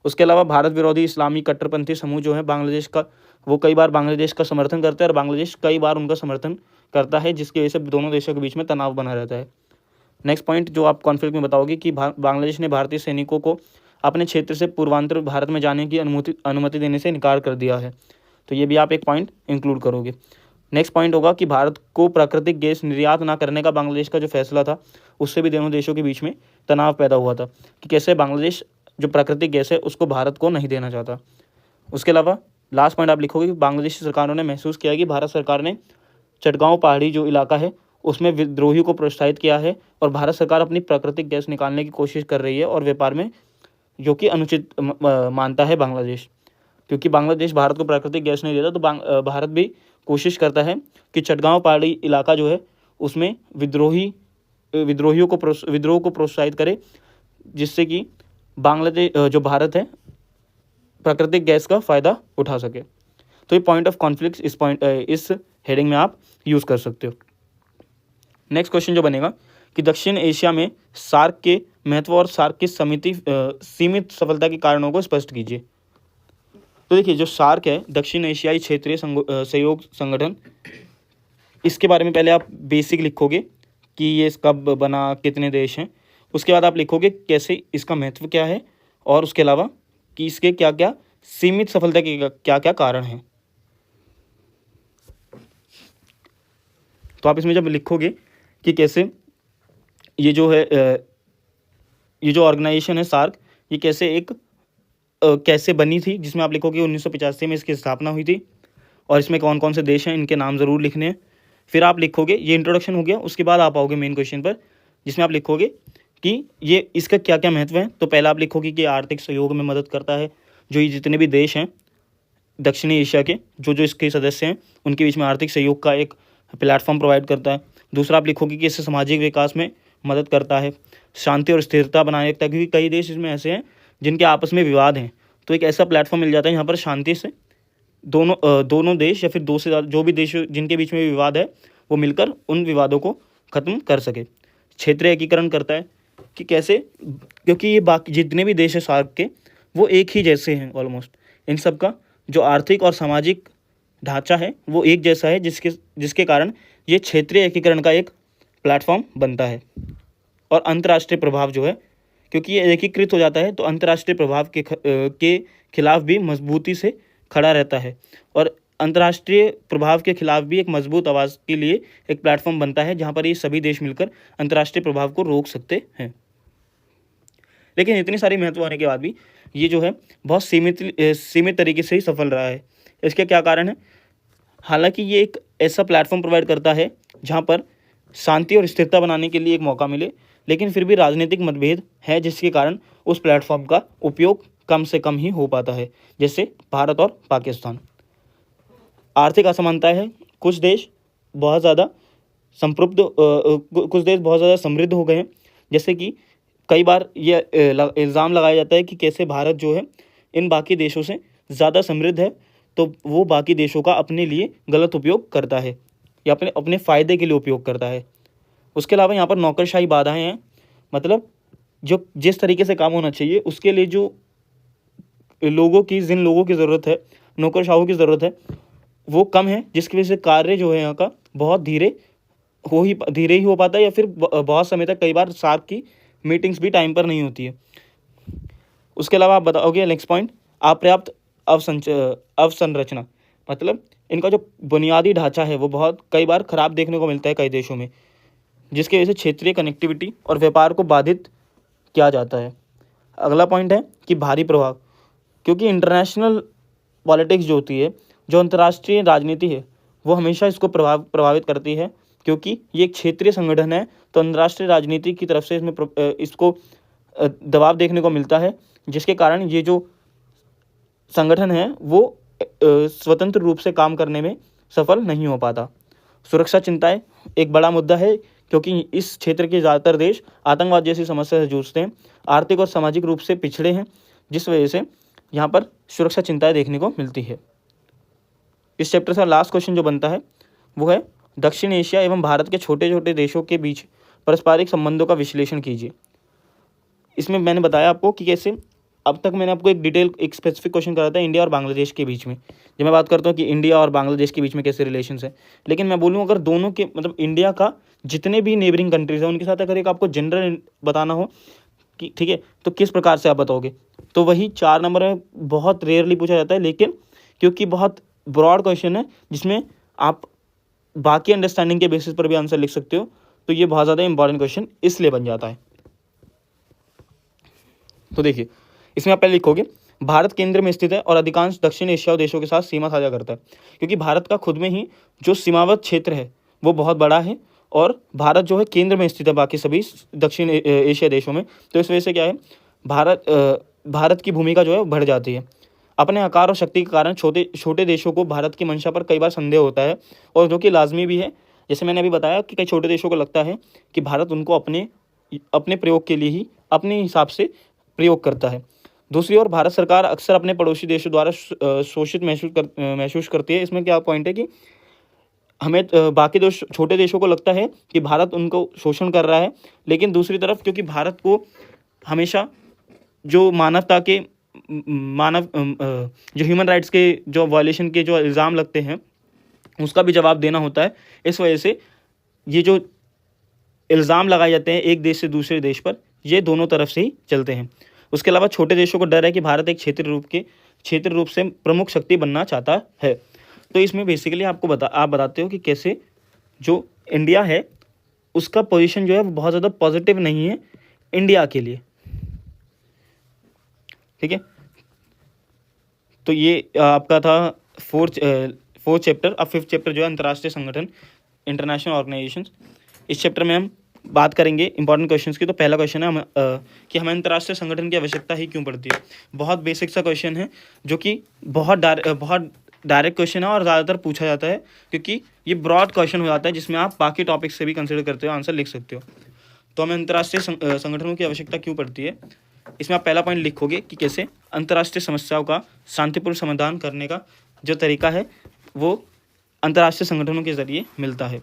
उसके अलावा भारत विरोधी इस्लामी कट्टरपंथी समूह जो है बांग्लादेश का, वो कई बार बांग्लादेश का समर्थन करते हैं और बांग्लादेश कई बार उनका समर्थन करता है, जिसकी वजह से दोनों देशों के बीच में तनाव बना रहता है। नेक्स्ट पॉइंट जो आप कॉन्फ्लिक्ट में बताओगे कि बांग्लादेश ने भारतीय सैनिकों को अपने क्षेत्र से पूर्वांचल भारत में जाने की अनुमति देने से इनकार कर दिया है, तो ये भी आप एक पॉइंट इंक्लूड करोगे। नेक्स्ट पॉइंट होगा कि भारत को प्राकृतिक गैस निर्यात ना करने का बांग्लादेश का जो फैसला था, उससे भी दोनों देशों के बीच में तनाव पैदा हुआ था कि कैसे बांग्लादेश जो प्राकृतिक गैस है उसको भारत को नहीं देना चाहता। उसके अलावा लास्ट पॉइंट आप लिखोगे कि बांग्लादेशी सरकारों ने महसूस किया कि भारत सरकार ने चटगांव पहाड़ी जो इलाका है उसमें विद्रोहियों को प्रोत्साहित किया है और भारत सरकार अपनी प्राकृतिक गैस निकालने की कोशिश कर रही है और व्यापार में, जो कि अनुचित मानता है बांग्लादेश, क्योंकि बांग्लादेश भारत को प्राकृतिक गैस नहीं देता, तो भारत भी कोशिश करता है कि चटगांव पहाड़ी इलाका जो है उसमें विद्रोह को प्रोत्साहित करे, जिससे कि बांग्लादेश जो भारत है प्राकृतिक गैस का फ़ायदा उठा सके। तो ये पॉइंट ऑफ कॉन्फ्लिक्ट इस हेडिंग में आप यूज़ कर सकते हो। नेक्स्ट क्वेश्चन जो बनेगा कि दक्षिण एशिया में सार्क के महत्व और सार्क की सीमित सफलता के कारणों को स्पष्ट कीजिए। तो देखिए, जो सार्क है दक्षिण एशियाई क्षेत्रीय सहयोग संगठन, इसके बारे में पहले आप बेसिक लिखोगे कि ये कब बना, कितने देश हैं। उसके बाद आप लिखोगे कैसे, इसका महत्व क्या है, और उसके अलावा कि इसके क्या क्या सीमित सफलता के क्या क्या कारण हैं। तो आप इसमें जब लिखोगे कि कैसे ये जो है ये जो ऑर्गेनाइजेशन है सार्क, ये कैसे बनी थी, जिसमें आप लिखोगे 1985 में इसकी स्थापना हुई थी और इसमें कौन कौन से देश हैं, इनके नाम ज़रूर लिखने हैं। फिर आप लिखोगे, ये इंट्रोडक्शन हो गया, उसके बाद आप आओगे मेन क्वेश्चन पर, जिसमें आप लिखोगे कि ये इसका क्या क्या महत्व है। तो पहला आप लिखोगे कि आर्थिक सहयोग में मदद करता है, जो ये जितने भी देश हैं दक्षिणी एशिया के जो इसके सदस्य हैं उनके बीच में आर्थिक सहयोग का एक प्लेटफॉर्म प्रोवाइड करता है। दूसरा आप लिखोगे कि इससे सामाजिक विकास में मदद करता है, शांति और स्थिरता बनाए रखता है, क्योंकि कई देश इसमें ऐसे हैं जिनके आपस में विवाद हैं, तो एक ऐसा प्लेटफॉर्म मिल जाता है यहाँ पर शांति से दोनों देश या फिर दो से ज़्यादा जो भी देश जिनके बीच में विवाद है वो मिलकर उन विवादों को ख़त्म कर सके। क्षेत्रीय एकीकरण करता है कि कैसे, क्योंकि ये बाकी जितने भी देश हैं सार्क के वो एक ही जैसे हैं ऑलमोस्ट, इन सब का जो आर्थिक और सामाजिक ढांचा है वो एक जैसा है, जिसके कारण ये क्षेत्रीय एकीकरण का एक प्लेटफॉर्म बनता है। और अंतर्राष्ट्रीय प्रभाव जो है, क्योंकि ये एकीकृत हो जाता है तो अंतर्राष्ट्रीय प्रभाव के खिलाफ भी मजबूती से खड़ा रहता है, और अंतर्राष्ट्रीय प्रभाव के खिलाफ भी एक मजबूत आवाज़ के लिए एक प्लेटफॉर्म बनता है, जहाँ पर ये सभी देश मिलकर अंतर्राष्ट्रीय प्रभाव को रोक सकते हैं। लेकिन इतनी सारी महत्व होने के बाद भी ये जो है बहुत सीमित तरीके से ही सफल रहा है। इसके क्या कारण है? हालांकि ये एक ऐसा प्लेटफॉर्म प्रोवाइड करता है जहाँ पर शांति और स्थिरता बनाने के लिए एक मौका मिले, लेकिन फिर भी राजनीतिक मतभेद है, जिसके कारण उस प्लेटफॉर्म का उपयोग कम से कम ही हो पाता है, जैसे भारत और पाकिस्तान। आर्थिक असमानता है, कुछ देश बहुत ज़्यादा समृद्ध हो गए हैं, जैसे कि कई बार ये इल्ज़ाम लगाया जाता है कि कैसे भारत जो है इन बाकी देशों से ज़्यादा समृद्ध है, तो वो बाकी देशों का अपने लिए गलत उपयोग करता है या अपने फ़ायदे के लिए उपयोग करता है। उसके अलावा यहाँ पर नौकरशाही बाधाएं हैं, मतलब जो जिस तरीके से काम होना चाहिए उसके लिए जो जिन लोगों की ज़रूरत है, नौकरशाहों की ज़रूरत है, वो कम है, जिसकी वजह से कार्य जो है यहाँ का बहुत धीरे ही हो पाता है, या फिर बहुत समय तक कई बार सार्क की मीटिंग्स भी टाइम पर नहीं होती है। उसके अलावा आप बताओगे नेक्स्ट पॉइंट, अपर्याप्त अवसंरचना, मतलब इनका जो बुनियादी ढांचा है वो बहुत कई बार ख़राब देखने को मिलता है कई देशों में, जिसकी वजह से क्षेत्रीय कनेक्टिविटी और व्यापार को बाधित किया जाता है। अगला पॉइंट है कि भारी प्रभाव, क्योंकि इंटरनेशनल पॉलिटिक्स जो होती है, जो अंतर्राष्ट्रीय राजनीति है, वो हमेशा इसको प्रभावित करती है, क्योंकि ये एक क्षेत्रीय संगठन है, तो अंतर्राष्ट्रीय राजनीति की तरफ से इसको दबाव देखने को मिलता है, जिसके कारण ये जो संगठन है वो स्वतंत्र रूप से काम करने में सफल नहीं हो पाता। सुरक्षा चिंताएं एक बड़ा मुद्दा है, क्योंकि इस क्षेत्र के ज़्यादातर देश आतंकवाद जैसी समस्या से जूझते हैं, आर्थिक और सामाजिक रूप से पिछड़े हैं, जिस वजह से यहाँ पर सुरक्षा चिंताएं देखने को मिलती है। इस चैप्टर का लास्ट क्वेश्चन जो बनता है वो है दक्षिण एशिया एवं भारत के छोटे छोटे देशों के बीच पारस्परिक संबंधों का विश्लेषण कीजिए। इसमें मैंने बताया आपको कि कैसे अब तक मैंने आपको एक स्पेसिफिक क्वेश्चन करा था इंडिया और बांग्लादेश के बीच में, जब मैं बात करता हूँ कि इंडिया और बांग्लादेश के बीच में कैसे रिलेशंस है, लेकिन मैं बोलूँ अगर दोनों के मतलब इंडिया का जितने भी नेबरिंग कंट्रीज हैं उनके साथ अगर एक आपको जनरल बताना हो कि ठीक है तो किस प्रकार से आप बताओगे, तो वही 4 नंबर में बहुत रेयरली पूछा जाता है, लेकिन क्योंकि बहुत ब्रॉड क्वेश्चन है जिसमें आप बाकी अंडरस्टैंडिंग के बेसिस पर भी आंसर लिख सकते हो, तो ये बहुत ज़्यादा इंपॉर्टेंट क्वेश्चन इसलिए बन जाता है। तो देखिए इसमें आप पहले लिखोगे भारत केंद्र में स्थित है और अधिकांश दक्षिण एशियाई देशों के साथ सीमा साझा करता है, क्योंकि भारत का खुद में ही जो सीमावर्ती क्षेत्र है वो बहुत बड़ा है और भारत जो है केंद्र में स्थित है बाकी सभी दक्षिण एशिया देशों में, तो इस वजह से क्या है भारत की भूमिका जो है बढ़ जाती है। अपने आकार और शक्ति के कारण छोटे देशों को भारत की मंशा पर कई बार संदेह होता है, और जो कि लाजमी भी है। जैसे मैंने अभी बताया कि कई छोटे देशों को लगता है कि भारत उनको अपने प्रयोग के लिए ही अपने हिसाब से प्रयोग करता है। दूसरी ओर भारत सरकार अक्सर अपने पड़ोसी देशों द्वारा शोषित महसूस करती है। इसमें क्या पॉइंट है कि हमें बाकी छोटे देशों को लगता है कि भारत उनको शोषण कर रहा है, लेकिन दूसरी तरफ क्योंकि भारत को हमेशा जो मानवता के जो ह्यूमन राइट्स के जो वायलेशन के जो इल्ज़ाम लगते हैं उसका भी जवाब देना होता है, इस वजह से ये जो इल्ज़ाम लगाए जाते हैं एक देश से दूसरे देश पर, ये दोनों तरफ से ही चलते हैं। उसके अलावा छोटे देशों को डर है कि भारत एक क्षेत्र रूप से प्रमुख शक्ति बनना चाहता है। तो इसमें बेसिकली आप बताते हो कि कैसे जो इंडिया है उसका पोजीशन जो है वो बहुत ज़्यादा पॉजिटिव नहीं है इंडिया के लिए, ठीक है। तो ये आपका था फोर्थ चैप्टर। अब 5th चैप्टर जो है अंतर्राष्ट्रीय संगठन, इंटरनेशनल ऑर्गेनाइजेशंस। इस चैप्टर में हम बात करेंगे इंपॉर्टेंट क्वेश्चंस की। तो पहला क्वेश्चन है कि हमें अंतर्राष्ट्रीय संगठन की आवश्यकता ही क्यों पड़ती है। बहुत बेसिक सा क्वेश्चन है जो कि बहुत डायरेक्ट क्वेश्चन है और ज़्यादातर पूछा जाता है, क्योंकि ये ब्रॉड क्वेश्चन हो जाता है जिसमें आप बाकी टॉपिक से भी कंसिडर करते हो आंसर लिख सकते हो। तो हमें अंतर्राष्ट्रीय संगठनों की आवश्यकता क्यों पड़ती है, इसमें आप पहला पॉइंट लिखोगे कि कैसे अंतर्राष्ट्रीय समस्याओं का शांतिपूर्ण समाधान करने का जो तरीका है वो अंतर्राष्ट्रीय संगठनों के जरिए मिलता है।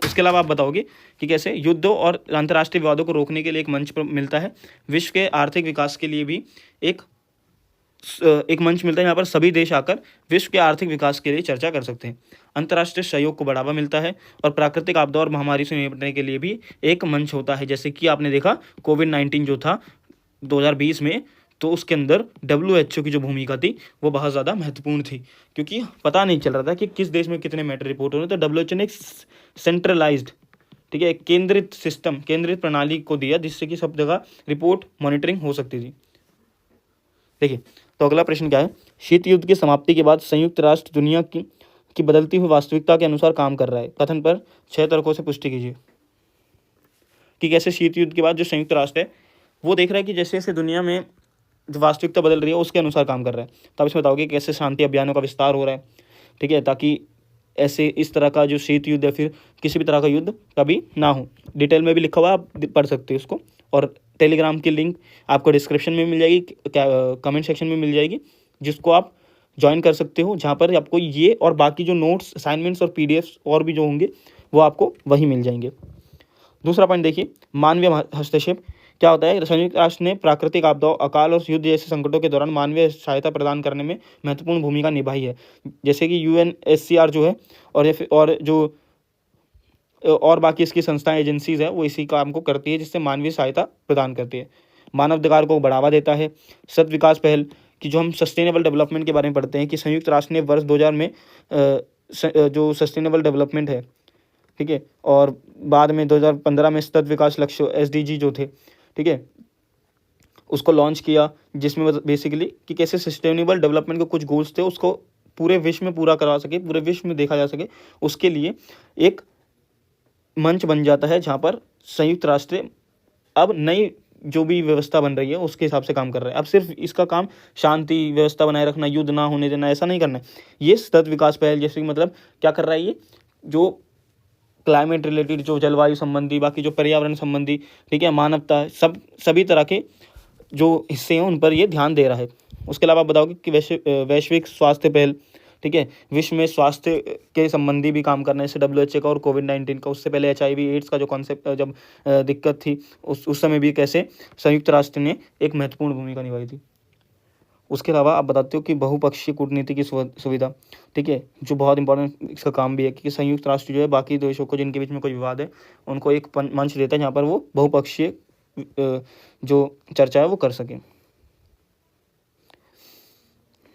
उसके अलावा आप बताओगे कि कैसे युद्धों और अंतर्राष्ट्रीय विवादों को रोकने के लिए एक मंच मिलता है। विश्व के आर्थिक विकास के लिए भी एक मंच मिलता है, यहाँ पर सभी देश आकर विश्व के आर्थिक विकास के लिए चर्चा कर सकते हैं। अंतर्राष्ट्रीय सहयोग को बढ़ावा मिलता है और प्राकृतिक आपदा और महामारी से निपटने के लिए भी एक मंच होता है। जैसे कि आपने देखा कोविड-19 जो था 2020 में, तो उसके अंदर WHO की जो भूमिका थी वो बहुत ज़्यादा महत्वपूर्ण थी, क्योंकि पता नहीं चल रहा था कि किस देश में कितने मैटर रिपोर्ट हो रहे। तो WHO ने एक सेंट्रलाइज्ड, ठीक है, केंद्रित सिस्टम, केंद्रित प्रणाली को दिया जिससे कि सब जगह रिपोर्ट मॉनिटरिंग हो सकती थी। देखिए तो अगला प्रश्न क्या है। शीत युद्ध की समाप्ति के बाद संयुक्त राष्ट्र दुनिया की बदलती हुई वास्तविकता के अनुसार काम कर रहा है। कथन पर 6 तर्कों से पुष्टि कीजिए कि कैसे शीत युद्ध के बाद जो संयुक्त राष्ट्र है वो देख रहा है कि जैसे जैसे दुनिया में जो वास्तविकता बदल रही है उसके अनुसार काम कर रहा है। तो आप इसमें बताओगे कैसे शांति अभियानों का विस्तार हो रहा है, ठीक है, ताकि ऐसे इस तरह का जो शीत युद्ध या फिर किसी भी तरह का युद्ध कभी ना हो। डिटेल में भी लिखा हुआ, आप पढ़ सकते हो उसको, और टेलीग्राम की लिंक आपको डिस्क्रिप्शन में मिल जाएगी, कमेंट सेक्शन में मिल जाएगी, जिसको आप ज्वाइन कर सकते हो, जहाँ पर आपको ये और बाकी जो नोट्स, असाइनमेंट्स और PDFs और भी जो होंगे वो आपको वही मिल जाएंगे। दूसरा पॉइंट देखिए, मानवीय हस्तक्षेप क्या होता है। संयुक्त राष्ट्र ने प्राकृतिक आपदाओं, अकाल और युद्ध जैसे संकटों के दौरान मानवीय सहायता प्रदान करने में महत्वपूर्ण भूमिका निभाई है। जैसे कि UNSCR जो है और बाकी इसकी संस्थाएं, एजेंसीज है, वो इसी काम को करती है जिससे मानवीय सहायता प्रदान करती है। मानवाधिकार को बढ़ावा देता है। सतत विकास पहल कि जो हम सस्टेनेबल डेवलपमेंट के बारे में पढ़ते हैं कि संयुक्त राष्ट्र ने वर्ष 2000 में जो सस्टेनेबल डेवलपमेंट है, ठीक है, और बाद में 2015 में सतत विकास लक्ष्य SDG जो थे, ठीक है, उसको लॉन्च किया, जिसमें बेसिकली कि कैसे सस्टेनेबल डेवलपमेंट के कुछ गोल्स थे उसको पूरे विश्व में पूरा करवा सके, पूरे विश्व में देखा जा सके, उसके लिए एक मंच बन जाता है जहाँ पर संयुक्त राष्ट्र अब नई जो भी व्यवस्था बन रही है उसके हिसाब से काम कर रहा है। अब सिर्फ इसका काम शांति व्यवस्था बनाए रखना, युद्ध ना होने देना, ऐसा नहीं करना है। ये सतत विकास पहल, जैसे कि मतलब क्या कर रहा है ये, जो क्लाइमेट रिलेटेड, जो जलवायु संबंधी, बाकी जो पर्यावरण संबंधी, ठीक है, मानवता, सभी तरह के जो हिस्से हैं उन पर ये ध्यान दे रहा है। उसके अलावा आप बताओगे कि वैश्विक स्वास्थ्य पहल, ठीक है, विश्व में स्वास्थ्य के संबंधी भी काम करना है, जैसे WHO का और कोविड-19 का। उससे पहले HIV एड्स का जो कॉन्सेप्ट जब दिक्कत थी उस समय भी कैसे संयुक्त राष्ट्र ने एक महत्वपूर्ण भूमिका निभाई थी। उसके अलावा आप बताते हो कि बहुपक्षीय कूटनीति की सुविधा, ठीक है, जो बहुत इंपॉर्टेंट इसका काम भी है कि संयुक्त राष्ट्र जो है बाकी देशों को जिनके बीच में कोई विवाद है उनको एक मंच देता है जहाँ पर वो बहुपक्षीय जो चर्चा है वो कर सकें।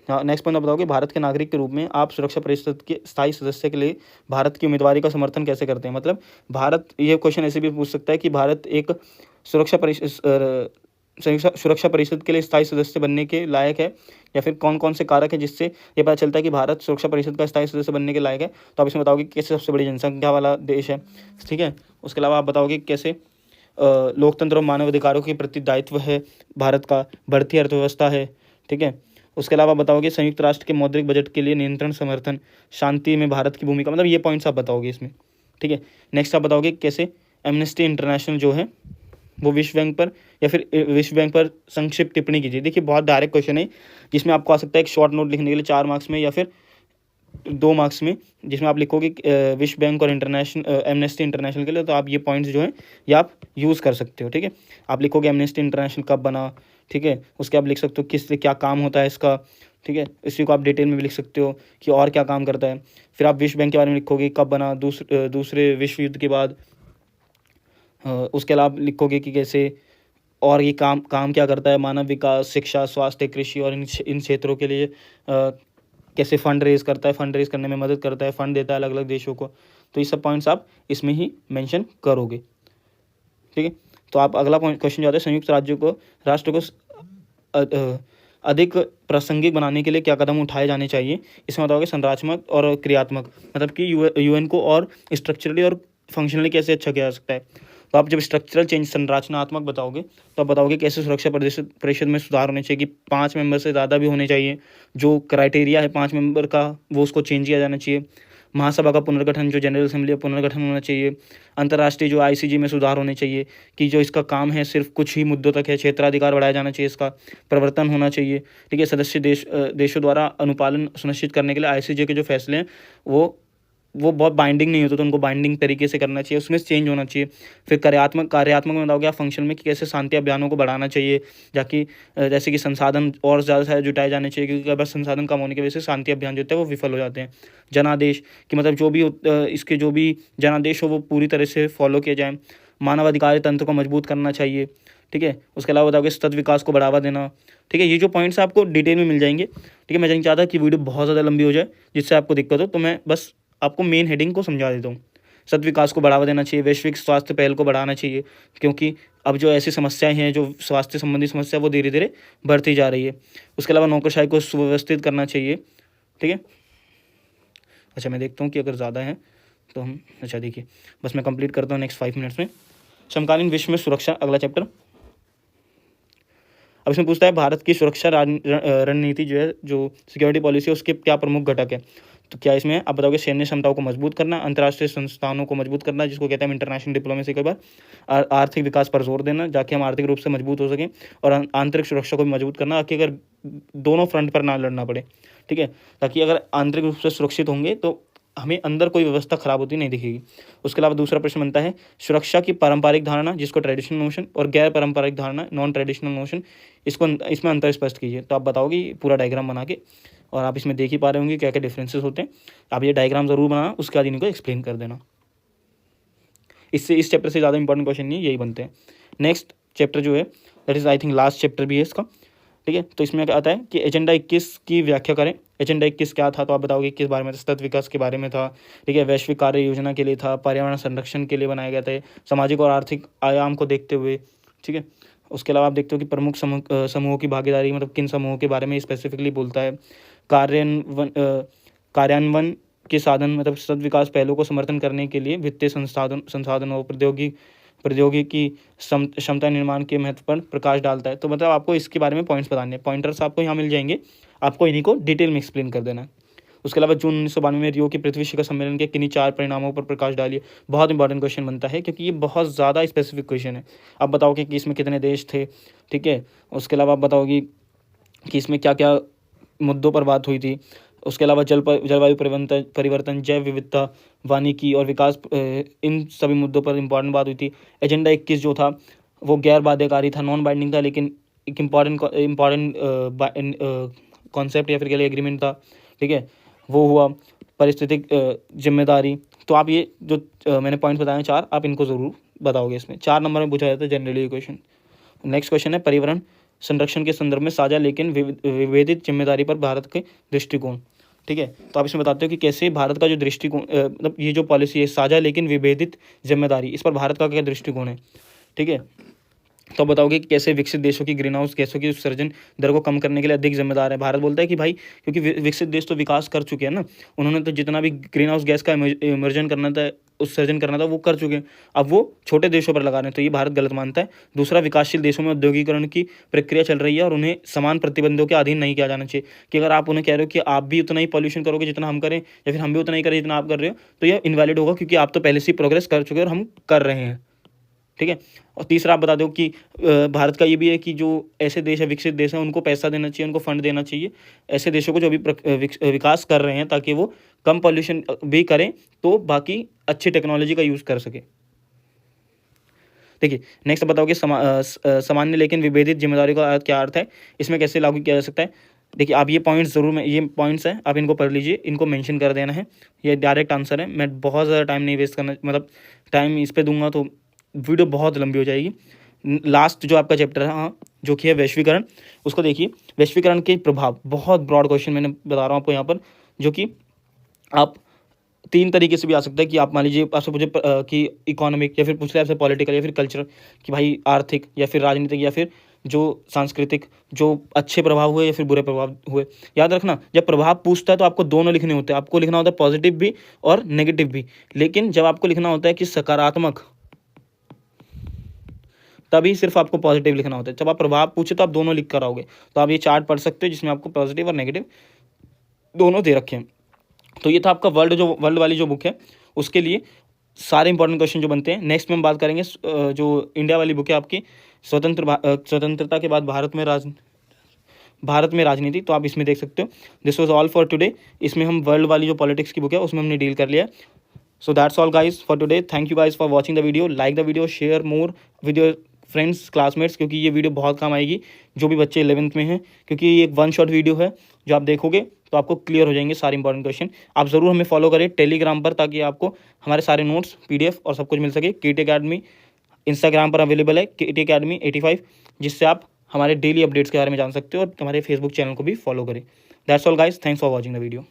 हाँ, नेक्स्ट पॉइंट आप बताओगे, भारत के नागरिक के रूप में आप सुरक्षा परिषद के स्थायी सदस्य के लिए भारत की उम्मीदवारी का समर्थन कैसे करते हैं। मतलब भारत, ये क्वेश्चन ऐसे भी पूछ सकता है कि भारत एक सुरक्षा परिषद के लिए स्थायी सदस्य बनने के लायक है, या फिर कौन कौन से कारक है जिससे ये पता चलता है कि भारत सुरक्षा परिषद का स्थायी सदस्य बनने के लायक है। तो आप इसमें बताओगे कैसे सबसे बड़ी जनसंख्या वाला देश है, ठीक है। उसके अलावा आप बताओगे कैसे लोकतंत्र और मानव अधिकारों के प्रति दायित्व है भारत का, बढ़ती अर्थव्यवस्था है, ठीक है। उसके अलावा बताओगे संयुक्त राष्ट्र के मौद्रिक बजट के लिए नियंत्रण, समर्थन, शांति में भारत की भूमिका, मतलब ये पॉइंट्स आप बताओगे इसमें, ठीक है। नेक्स्ट आप बताओगे कैसे एमनेस्टी इंटरनेशनल जो है वो विश्व बैंक पर, या फिर विश्व बैंक पर संक्षिप्त टिप्पणी कीजिए। देखिए बहुत डायरेक्ट क्वेश्चन है जिसमें आपको आ सकता है एक शॉर्ट नोट लिखने के लिए 4 मार्क्स में या फिर 2 मार्क्स में, जिसमें आप लिखोगे विश्व बैंक और एमनेस्टी इंटरनेशनल के लिए, तो आप ये पॉइंट्स जो हैं ये आप यूज़ कर सकते हो, ठीक है। आप लिखोगे एमनेस्टी इंटरनेशनल कब बना, ठीक है। उसके आप लिख सकते हो किस क्या काम होता है इसका, ठीक है। इसी को आप डिटेल में भी लिख सकते हो कि और क्या काम करता है। फिर आप विश्व बैंक के बारे में लिखोगे कब बना, दूसरे विश्व युद्ध के बाद। उसके अलावा लिखोगे कि कैसे और ये काम क्या करता है, मानव विकास, शिक्षा, स्वास्थ्य, कृषि और इन क्षेत्रों के लिए कैसे फंड रेज करता है, फंड रेज करने में मदद करता है, फंड देता है अलग अलग देशों को। तो ये सब पॉइंट्स आप इसमें ही मेंशन करोगे, ठीक है। तो आप अगला क्वेश्चन जो आता है, संयुक्त राष्ट्र को अधिक प्रासंगिक बनाने के लिए क्या कदम उठाए जाने चाहिए। इसमें बताओगे संरचनात्मक और क्रियात्मक, मतलब कि UN को और स्ट्रक्चरली और फंक्शनली कैसे अच्छा किया जा सकता है। तो आप जब स्ट्रक्चरल चेंज, संरचनात्मक बताओगे तो आप बताओगे कैसे सुरक्षा परिषद में सुधार होने चाहिए कि 5 मेंबर से ज़्यादा भी होने चाहिए, जो क्राइटेरिया है 5 मेंबर का वो उसको चेंज किया जाना चाहिए। महासभा का पुनर्गठन, जो जनरल असेंबली का पुनर्गठन होना चाहिए। अंतर्राष्ट्रीय जो ICG में सुधार होने चाहिए कि जो इसका काम है सिर्फ कुछ ही मुद्दों तक है, क्षेत्राधिकार बढ़ाया जाना चाहिए, इसका प्रवर्तन होना चाहिए, ठीक है। सदस्य देशों द्वारा अनुपालन सुनिश्चित करने के लिए ICJ के जो फैसले हैं वो बहुत बाइंडिंग नहीं होते, तो उनको बाइंडिंग तरीके से करना चाहिए, उसमें चेंज होना चाहिए। फिर कार्यात्मक में बताओगे आप फंक्शन में कि कैसे शांति अभियानों को बढ़ाना चाहिए, जैसे कि संसाधन और ज़्यादा से जुटाए जाने चाहिए, क्योंकि अगर संसाधन कम होने की वजह से शांति अभियान जो होते हैं वो विफल हो जाते हैं। जनादेश कि मतलब जो भी इसके जो भी जनादेश हो वो पूरी तरह से फॉलो किए जाएँ। मानवाधिकार तंत्र को मजबूत करना चाहिए, ठीक है। उसके अलावा बताओगे सतत विकास को बढ़ावा देना, ठीक है। ये जो पॉइंट्स आपको डिटेल में मिल जाएंगे, ठीक है। मैं नहीं चाहता कि वीडियो बहुत ज़्यादा लंबी हो जाए जिससे आपको दिक्कत हो, तो मैं बस आपको मेन हेडिंग को समझा देता हूँ। सतत विकास को बढ़ावा देना चाहिए, वैश्विक स्वास्थ्य पहल को बढ़ाना चाहिए, क्योंकि अब जो ऐसी समस्याएं हैं, जो स्वास्थ्य संबंधी समस्या, वो धीरे धीरे बढ़ती जा रही है। उसके अलावा नौकरशाही को सुव्यवस्थित करना चाहिए, ठीक है। अच्छा, मैं देखता हूँ कि अगर ज़्यादा है तो हम, अच्छा देखिए, बस मैं कंप्लीट करता हूँ नेक्स्ट 5 मिनट्स में। समकालीन विश्व में सुरक्षा, अगला चैप्टर। अब इसमें पूछता है भारत की सुरक्षा रणनीति जो है, जो सिक्योरिटी पॉलिसी है, उसके क्या प्रमुख घटक है। तो क्या इसमें आप बताओगे सैन्य क्षमताओं को मजबूत करना, अंतर्राष्ट्रीय संस्थानों को मजबूत करना, जिसको कहते हैं इंटरनेशनल डिप्लोमेसी के बाद, आर्थिक विकास पर जोर देना जाके हम आर्थिक रूप से मजबूत हो सकें, और आंतरिक सुरक्षा को भी मजबूत करना ताकि अगर दोनों फ्रंट पर ना लड़ना पड़े, ठीक है। ताकि अगर आंतरिक रूप से सुरक्षित होंगे तो हमें अंदर कोई व्यवस्था खराब होती नहीं दिखेगी। उसके अलावा दूसरा प्रश्न बनता है सुरक्षा की पारंपरिक धारणा, जिसको ट्रेडिशनल नोशन, और गैर पारंपरिक धारणा, नॉन ट्रेडिशनल नोशन, इसमें अंतर स्पष्ट कीजिए। तो आप बताओगे पूरा डायग्राम बना के, और आप इसमें देख ही पा रहे होंगे क्या क्या डिफरेंसेस होते हैं। आप ये डायग्राम ज़रूर बनाना, उसके बाद इनको एक्सप्लेन कर देना। इस चैप्टर से ज़्यादा इंपॉर्टेंट क्वेश्चन नहीं, यही बनते हैं। नेक्स्ट चैप्टर जो है that is I think last chapter भी है इसका, ठीक है। तो इसमें क्या आता है कि एजेंडा 21 की व्याख्या करें। एजेंडा 21 क्या था, तो आप बताओगे किस बारे में, सतत विकास के बारे में था, ठीक है। वैश्विक कार्य योजना के लिए था, पर्यावरण संरक्षण के लिए बनाए गए थे, सामाजिक और आर्थिक आयाम को देखते हुए, ठीक है। उसके अलावा आप देखते हो कि प्रमुख समूहों की भागीदारी, मतलब किन समूहों के बारे में स्पेसिफिकली बोलता है। कार्यान्वयन के साधन, मतलब सतत विकास पहलों को समर्थन करने के लिए वित्तीय संसाधनों, प्रौद्योगिकी प्रौद्योगिकी क्षमता निर्माण के महत्व पर प्रकाश डालता है। तो मतलब आपको इसके बारे में पॉइंट्स बताने हैं, पॉइंटर्स आपको यहाँ मिल जाएंगे, आपको इन्हीं को डिटेल में एक्सप्लेन कर देना है। उसके अलावा जून 1992 में रियो के पृथ्वी शिखर सम्मेलन के किन्हीं 4 परिणामों पर प्रकाश डालिए। बहुत इंपॉर्टेंट क्वेश्चन बनता है क्योंकि ये बहुत ज़्यादा स्पेसिफिक क्वेश्चन है। आप बताओगे कि इसमें कितने देश थे, ठीक है। उसके अलावा आप बताओगी कि इसमें क्या क्या मुद्दों पर बात हुई थी। उसके अलावा जलवायु परिवर्तन, जैव विविधता, वानिकी और विकास, इन सभी मुद्दों पर इंपॉर्टेंट बात हुई थी। एजेंडा 21 जो था वो गैर बाध्यकारी था, नॉन बाइंडिंग था, लेकिन एक इम्पॉर्टेंट कॉन्सेप्ट या फिर कह लिए एग्रीमेंट था, ठीक है, वो हुआ। पारिस्थितिक जिम्मेदारी, तो आप ये जो मैंने पॉइंट्स बताए 4, आप इनको ज़रूर बताओगे। इसमें 4 नंबर में पूछा जाता है जनरली क्वेश्चन। नेक्स्ट क्वेश्चन है पर्यावरण संरक्षण के संदर्भ में साझा लेकिन विभेदित जिम्मेदारी पर भारत के दृष्टिकोण, ठीक है। तो आप इसमें बताते हो कि कैसे भारत का जो दृष्टिकोण, मतलब ये जो पॉलिसी है साझा लेकिन विभेदित जिम्मेदारी, इस पर भारत का क्या दृष्टिकोण है, ठीक है। तो बताओगे कि कैसे विकसित देशों की ग्रीन हाउस गैसों की उत्सर्जन दर को कम करने के लिए अधिक जिम्मेदार है। भारत बोलता है कि भाई क्योंकि विकसित देश तो विकास कर चुके हैं ना, उन्होंने तो जितना भी ग्रीन हाउस गैस का इमर्जन करना था, उत्सर्जन करना था, वो कर चुके हैं, अब वो छोटे देशों पर लगा रहे हैं, तो ये भारत गलत मानता है। दूसरा, विकासशील देशों में औद्योगिकरण की प्रक्रिया चल रही है और उन्हें समान प्रतिबंधों के अधीन नहीं किया जाना चाहिए। कि अगर आप उन्हें कह रहे हो कि आप भी उतना ही पॉल्यूशन करोगे जितना हम करें, या फिर हम भी उतना ही करें जितना आप कर रहे हो, तो यह इनवैलिड होगा क्योंकि आप तो पहले से प्रोग्रेस कर चुके हैं और हम कर रहे हैं, ठीक है। और तीसरा आप बता दो कि भारत का ये भी है कि जो ऐसे देश है, विकसित देश है, उनको पैसा देना चाहिए, उनको फंड देना चाहिए ऐसे देशों को जो अभी विकास कर रहे हैं, ताकि वो कम पॉल्यूशन भी करें तो बाकी अच्छी टेक्नोलॉजी का यूज़ कर सके। देखिए नेक्स्ट बताओगे सामान्य लेकिन विभेदित जिम्मेदारी का क्या अर्थ है, इसमें कैसे लागू किया जा सकता है। देखिए आप ये पॉइंट्स ज़रूर में, ये पॉइंट्स हैं, आप इनको पढ़ लीजिए, इनको मेंशन कर देना है, ये डायरेक्ट आंसर है। मैं बहुत ज़्यादा टाइम नहीं वेस्ट करना, मतलब टाइम इस पर दूंगा तो वीडियो बहुत लंबी हो जाएगी। लास्ट जो आपका चैप्टर है, हाँ, जो कि है वैश्वीकरण, उसको देखिए। वैश्वीकरण के प्रभाव, बहुत ब्रॉड क्वेश्चन मैंने बता रहा हूँ आपको यहाँ पर, जो कि आप 3 तरीके से भी आ सकता है। कि आप मान लीजिए आपसे पूछे कि इकोनॉमिक, या फिर पूछ ले आपसे पॉलिटिकल, या फिर कल्चरल, कि भाई आर्थिक या फिर राजनीतिक या फिर जो सांस्कृतिक, जो अच्छे प्रभाव हुए या फिर बुरे प्रभाव हुए। याद रखना जब प्रभाव पूछता है तो आपको दोनों लिखने होते हैं, आपको लिखना होता है पॉजिटिव भी और नेगेटिव भी, लेकिन जब आपको लिखना होता है कि सकारात्मक, तभी सिर्फ आपको पॉजिटिव लिखना होता है। जब आप प्रभाव पूछे तो आप दोनों लिख कर आओगे। तो आप ये चार्ट पढ़ सकते हो जिसमें आपको पॉजिटिव और नेगेटिव दोनों दे रखे हैं। तो ये था आपका वर्ल्ड वाली जो बुक है, उसके लिए सारे इंपॉर्टेंट क्वेश्चन जो बनते हैं। नेक्स्ट में हम बात करेंगे जो इंडिया वाली बुक है आपकी, स्वतंत्रता के बाद भारत में राजनीति, तो आप इसमें देख सकते हो। This was all for today. इसमें हम वर्ल्ड वाली जो पॉलिटिक्स की बुक है उसमें हमने डील कर लिया। So that's all guys for today. Thank you guys for watching the video. Like the video, share more video friends, classmates, क्योंकि ये वीडियो बहुत काम आएगी जो भी बच्चे 11th में हैं, क्योंकि ये एक 1 शॉट वीडियो है। जो आप देखोगे तो आपको क्लियर हो जाएंगे सारे इंपॉर्टेंट क्वेश्चन। आप ज़रूर हमें फॉलो करें टेलीग्राम पर, ताकि आपको हमारे सारे नोट्स, PDF और सब कुछ मिल सके। KT Academy इंस्टाग्राम पर अवेलेबल है, KT Academy 85, जिससे आप हमारे डेली अपडेट्स के बारे में जान सकते हो, और हमारे फेसबुक चैनल को भी फॉलो करें। That's all guys, thanks for watching the video.